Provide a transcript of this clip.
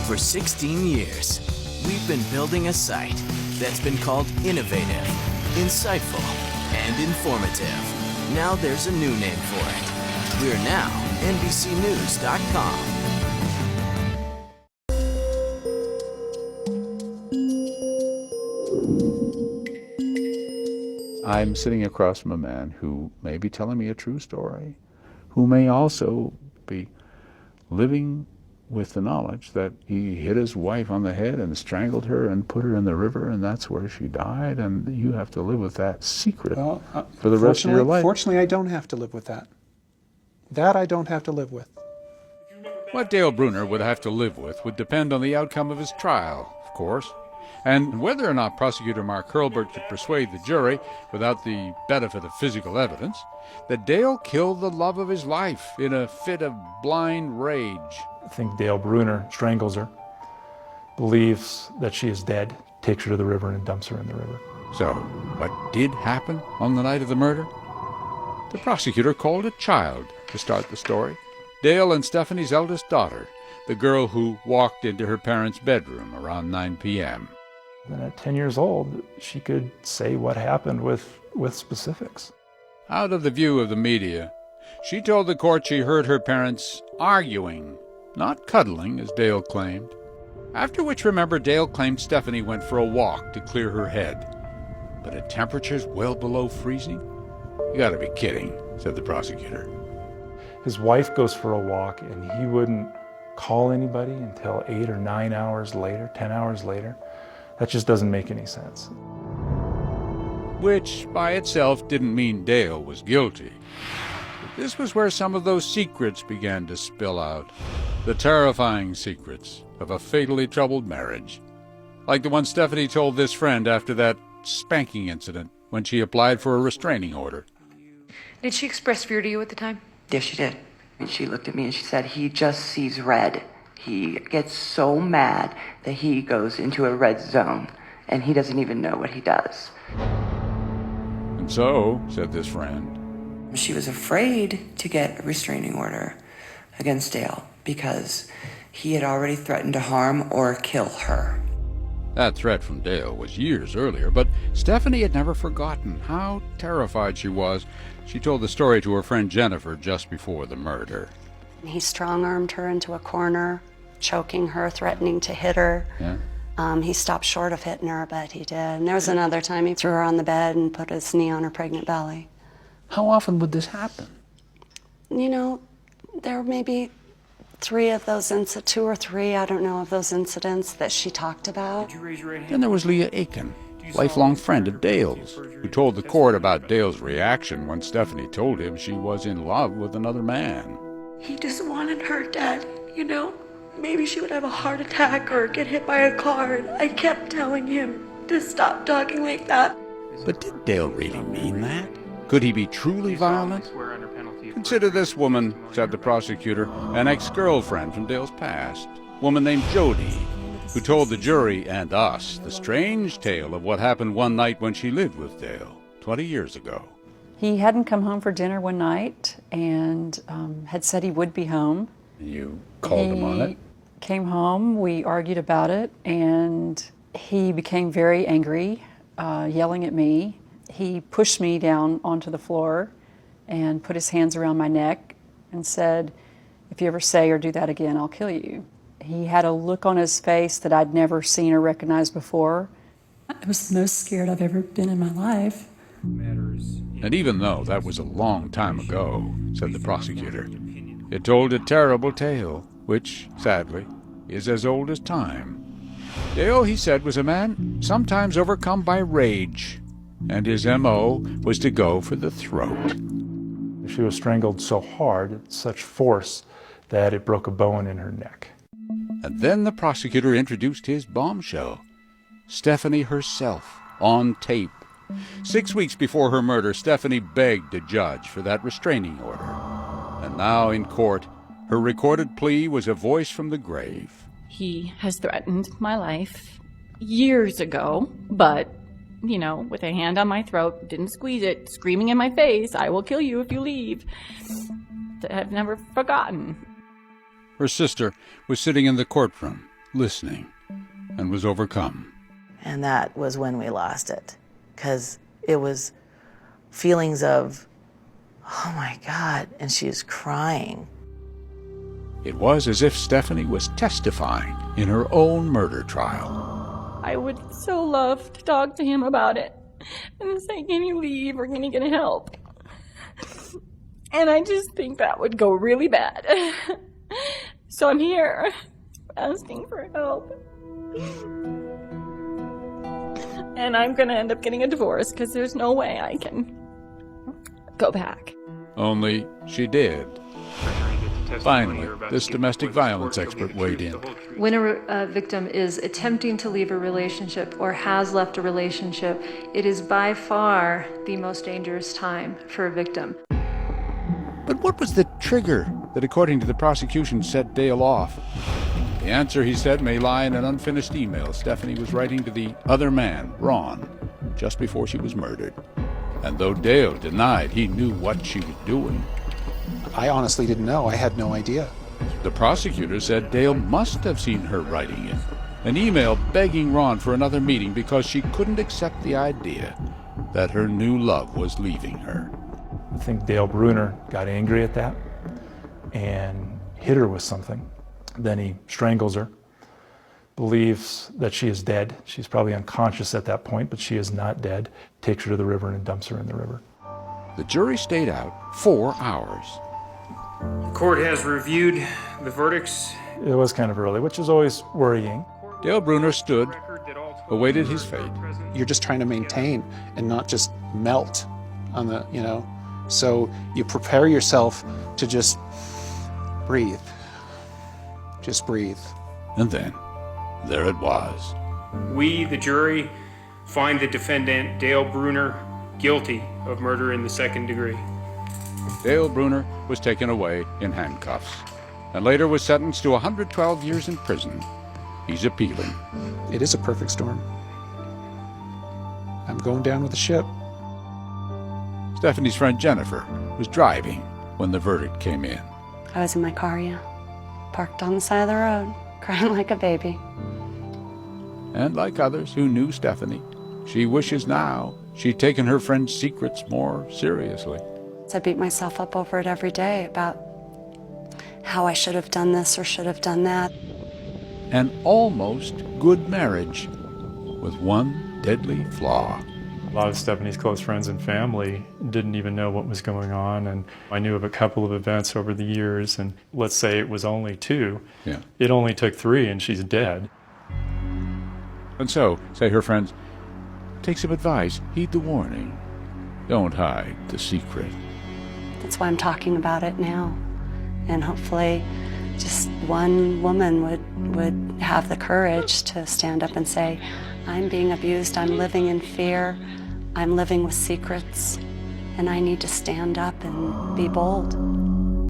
For 16 years, we've been building a site that's been called innovative, insightful, and informative. Now there's a new name for it. We're now NBCNews.com. I'm sitting across from a man who may be telling me a true story, who may also be living with the knowledge that he hit his wife on the head and strangled her and put her in the river, and that's where she died, and you have to live with that secret for the rest of your life. Fortunately, I don't have to live with that. That I don't have to live with. What Dale Bruner would have to live with would depend on the outcome of his trial, of course, and whether or not prosecutor Mark Hurlburt could persuade the jury, without the benefit of physical evidence, that Dale killed the love of his life in a fit of blind rage. I think Dale Bruner strangles her, believes that she is dead, takes her to the river and dumps her in the river. So, what did happen on the night of the murder? The prosecutor called a child to start the story. Dale and Stephanie's eldest daughter, the girl who walked into her parents' bedroom around 9 p.m. And at 10 years old, she could say what happened with specifics. Out of the view of the media, she told the court she heard her parents arguing, not cuddling, as Dale claimed. After which, remember, Dale claimed Stephanie went for a walk to clear her head. But at temperatures well below freezing? You gotta be kidding, said the prosecutor. His wife goes for a walk, and he wouldn't call anybody until 8 or 9 hours later, 10 hours later. That just doesn't make any sense. Which, by itself, didn't mean Dale was guilty. But this was where some of those secrets began to spill out. The terrifying secrets of a fatally troubled marriage. Like the one Stephanie told this friend after that spanking incident when she applied for a restraining order. Did she express fear to you at the time? Yes, she did. And she looked at me and she said, he just sees red. He gets so mad that he goes into a red zone, and he doesn't even know what he does. And so, said this friend, She was afraid to get a restraining order against Dale because he had already threatened to harm or kill her. That threat from Dale was years earlier, but Stephanie had never forgotten how terrified she was. She told the story to her friend Jennifer just before the murder. He strong-armed her into a corner, choking her, threatening to hit her. Yeah. He stopped short of hitting her, but he did. And there was another time he threw her on the bed and put his knee on her pregnant belly. How often would this happen? You know, there may be 3 of those incidents, 2 or 3, I don't know, of those incidents that she talked about. Then there was Leah Aiken, lifelong friend of Dale's, who told the court about Dale's reaction when Stephanie told him she was in love with another man. He just wanted her dead, you know? Maybe she would have a heart attack or get hit by a car. I kept telling him to stop talking like that. But did Dale really mean that? Could he be truly violent? Consider this woman, said the prosecutor, an ex-girlfriend from Dale's past, woman named Jody, who told the jury and us the strange tale of what happened one night when she lived with Dale 20 years ago. He hadn't come home for dinner one night and had said he would be home. You called him on it? He came home, we argued about it, and he became very angry, yelling at me. He pushed me down onto the floor and put his hands around my neck and said, "If you ever say or do that again, I'll kill you." He had a look on his face that I'd never seen or recognized before. I was the most scared I've ever been in my life. And even though that was a long time ago, said the prosecutor, it told a terrible tale, which, sadly, is as old as time. Dale, he said, was a man sometimes overcome by rage, and his M.O. was to go for the throat. She was strangled so hard, at such force, that it broke a bone in her neck. And then the prosecutor introduced his bombshell. Stephanie herself, on tape. 6 weeks before her murder, Stephanie begged a judge for that restraining order. And now in court, her recorded plea was a voice from the grave. He has threatened my life years ago, but, you know, with a hand on my throat, didn't squeeze it, screaming in my face, "I will kill you if you leave." That I've never forgotten. Her sister was sitting in the courtroom, listening, and was overcome. And that was when we lost it, because it was feelings of, oh my God, and she was crying. It was as if Stephanie was testifying in her own murder trial. I would so love to talk to him about it and say, can you leave or can you get help? And I just think that would go really bad. So I'm here asking for help. And I'm going to end up getting a divorce because there's no way I can go back. Only she did. Finally, this domestic violence expert weighed in. When a victim is attempting to leave a relationship or has left a relationship, it is by far the most dangerous time for a victim. But what was the trigger that, according to the prosecution, set Dale off? The answer, he said, may lie in an unfinished email Stephanie was writing to the other man, Ron, just before she was murdered. And though Dale denied he knew what she was doing, I honestly didn't know. I had no idea. the prosecutor said Dale must have seen her writing it. An email begging Ron for another meeting because she couldn't accept the idea that her new love was leaving her. I think Dale Bruner got angry at that and hit her with something. Then he strangles her, believes that she is dead. She's probably unconscious at that point, but she is not dead. Takes her to the river and dumps her in the river. The jury stayed out 4 hours. The court has reviewed the verdicts. It was kind of early, which is always worrying. Dale Bruner stood, awaited his fate. You're just trying to maintain and not just melt on the, so you prepare yourself to just breathe. Just breathe. And then, there it was. We, the jury, find the defendant, Dale Bruner, guilty of murder in the second degree. Dale Bruner was taken away in handcuffs and later was sentenced to 112 years in prison. He's appealing. It is a perfect storm. I'm going down with the ship. Stephanie's friend Jennifer was driving when the verdict came in. I was in my car, parked on the side of the road, crying like a baby. And like others who knew Stephanie, she wishes now she'd taken her friend's secrets more seriously. I beat myself up over it every day about how I should have done this or should have done that. An almost good marriage with one deadly flaw. A lot of Stephanie's close friends and family didn't even know what was going on, and I knew of a couple of events over the years, and let's say it was only 2. Yeah. It only took 3 and she's dead. And so, say her friends, take some advice, heed the warning. Don't hide the secret. That's why I'm talking about it now. And hopefully just one woman would have the courage to stand up and say, I'm being abused, I'm living in fear, I'm living with secrets, and I need to stand up and be bold.